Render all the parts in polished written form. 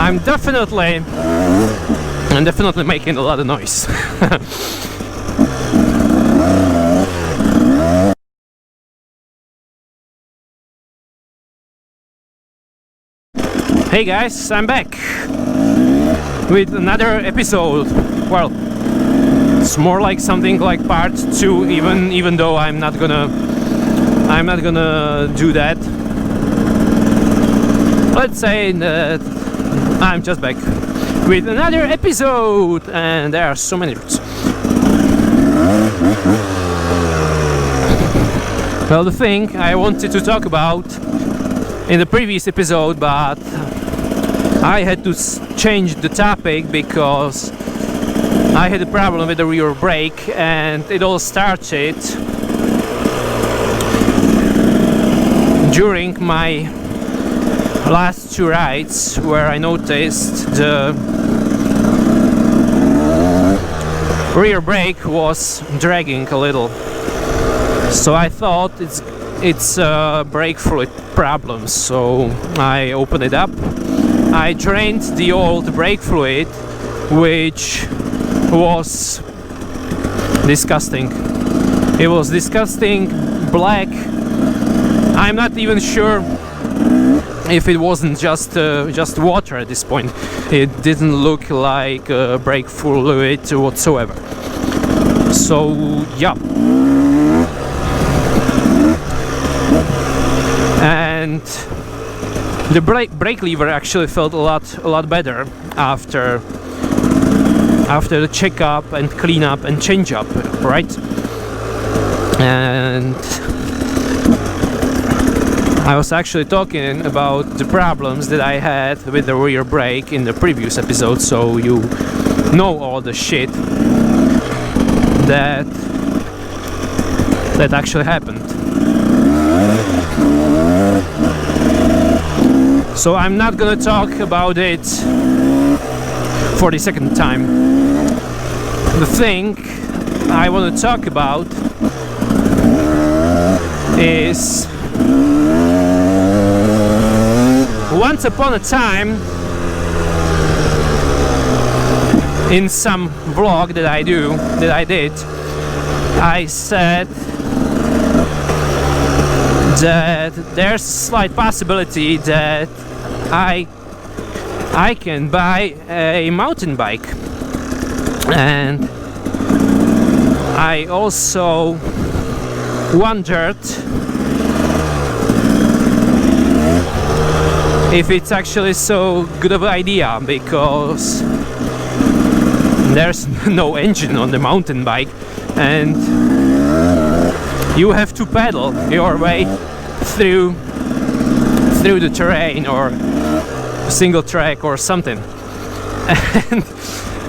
I'm definitely making a lot of noise. Hey guys, I'm back with another episode. Well, it's more like something like part 2, even though I'm not gonna do that. Let's say that I'm just back with another episode, and there are so many roots. Well, the thing I wanted to talk about in the previous episode, but I had to change the topic because I had a problem with the rear brake, and it all started during my last 2 rides, where I noticed the rear brake was dragging a little. So I thought it's a brake fluid problem, so I opened it up. I drained the old brake fluid, which was disgusting. It was disgusting black. I'm not even sure if it wasn't just water at this point. It didn't look like brake fluid whatsoever. So yeah. And the brake lever actually felt a lot better after the checkup and cleanup and change up, right? And I was actually talking about the problems that I had with the rear brake in the previous episode, so you know all the shit that actually happened. So I'm not gonna talk about it for the second time. The thing I want to talk about is once upon a time in some vlog that I did, I said that there's a slight possibility that I can buy a mountain bike, and I also wondered if it's actually so good of an idea, because there's no engine on the mountain bike and you have to pedal your way through the terrain or single track or something. And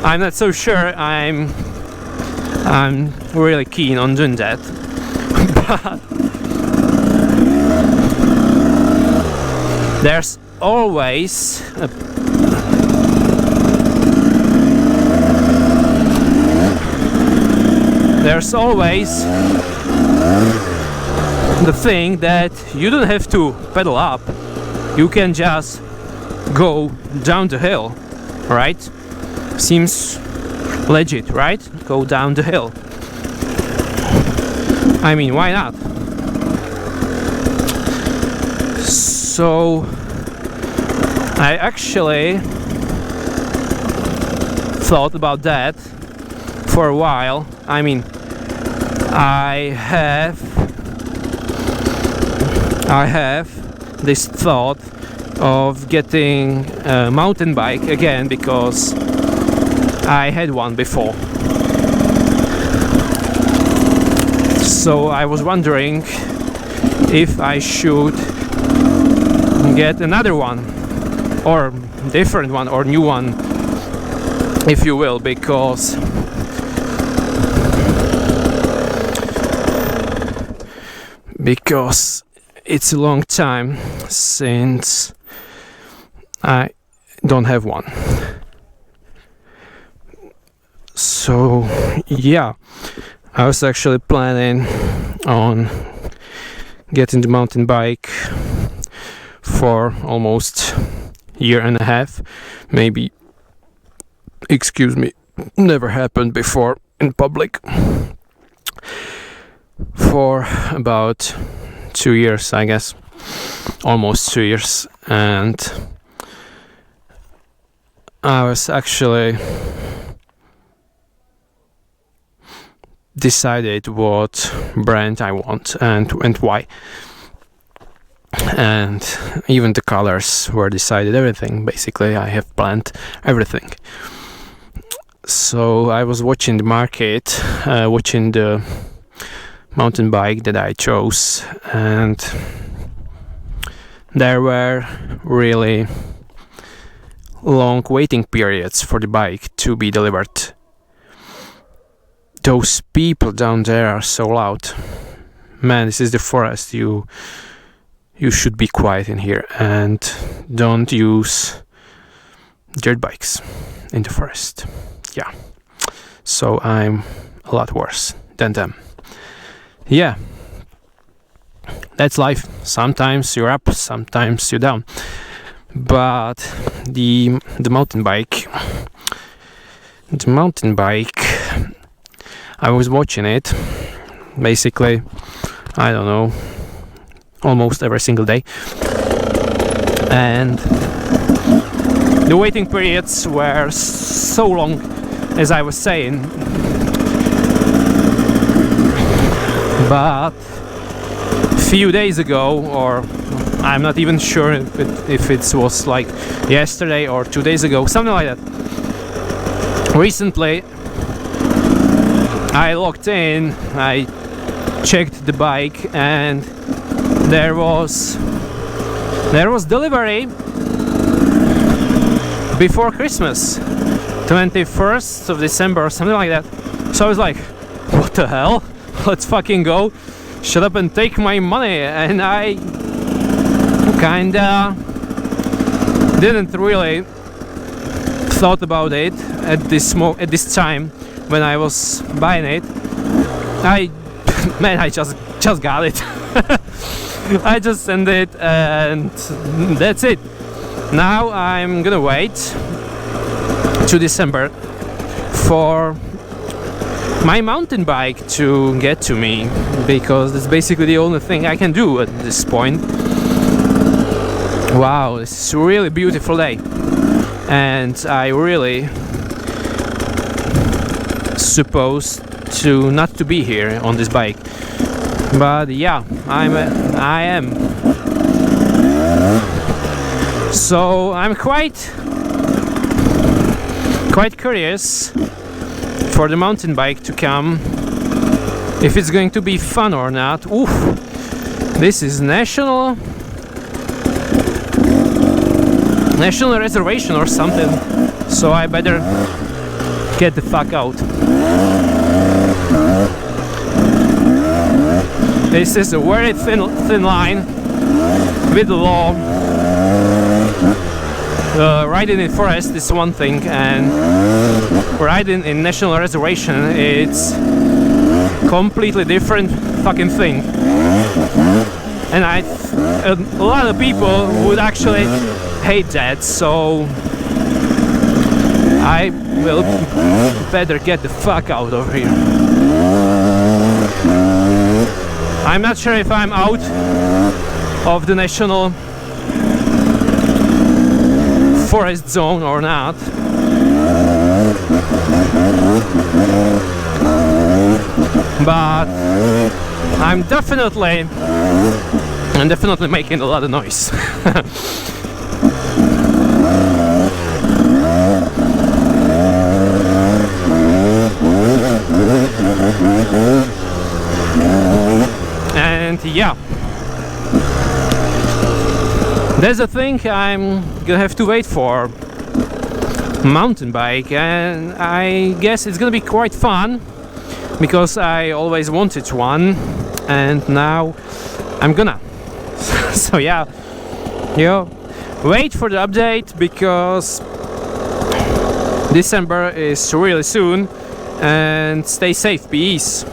I'm not so sure I'm really keen on doing that. But there's always the thing that you don't have to pedal up, you can just go down the hill, right? Seems legit, right? Go down the hill. I mean, why not? So I actually thought about that for a while. I mean, I have this thought of getting a mountain bike again, because I had one before. So I was wondering if I should get another one, or different one, or new one, if you will, because it's a long time since I don't have one. So yeah, I was actually planning on getting the mountain bike for almost year and a half, maybe. Excuse me, never happened before in public. For about 2 years, I guess, almost 2 years, and I was actually decided what brand I want and why, and even the colors were decided. Everything basically, I have planned everything. So I was watching the market, watching the mountain bike that I chose, and there were really long waiting periods for the bike to be delivered. Those people down there are so loud. Man, this is the forest. You should be quiet in here and don't use dirt bikes in the forest. Yeah, so I'm a lot worse than them. Yeah, that's life. Sometimes you're up, sometimes you're down. But the mountain bike, I was watching it basically, I don't know, almost every single day, and the waiting periods were so long, as I was saying. But a few days ago, or I'm not even sure if it was like yesterday or 2 days ago, something like that. Recently, I logged in, I checked the bike, and there was delivery before Christmas, 21st of December or something like that. So I was like, what the hell? Let's fucking go, shut up and take my money. And I kinda didn't really thought about it at this time when I was buying it. I just got it. I just sent it and that's it. Now I'm gonna wait to December for my mountain bike to get to me, because that's basically the only thing I can do at this point. Wow, this is a really beautiful day, and I really supposed to not to be here on this bike, but yeah, I am. So I'm quite curious for the mountain bike to come, if it's going to be fun or not. Oof, this is national reservation or something, so I better get the fuck out. This is a very thin line with the law. Riding in forest is one thing, and riding in national reservation, it's completely different fucking thing. And a lot of people would actually hate that, so I will better get the fuck out of here. I'm not sure if I'm out of the national forest zone or not. But I'm definitely making a lot of noise. And yeah, there's a thing I'm gonna have to wait for. Mountain bike, and I guess it's gonna be quite fun, because I always wanted one, and now I'm gonna. So yeah, wait for the update, because December is really soon, and stay safe, peace.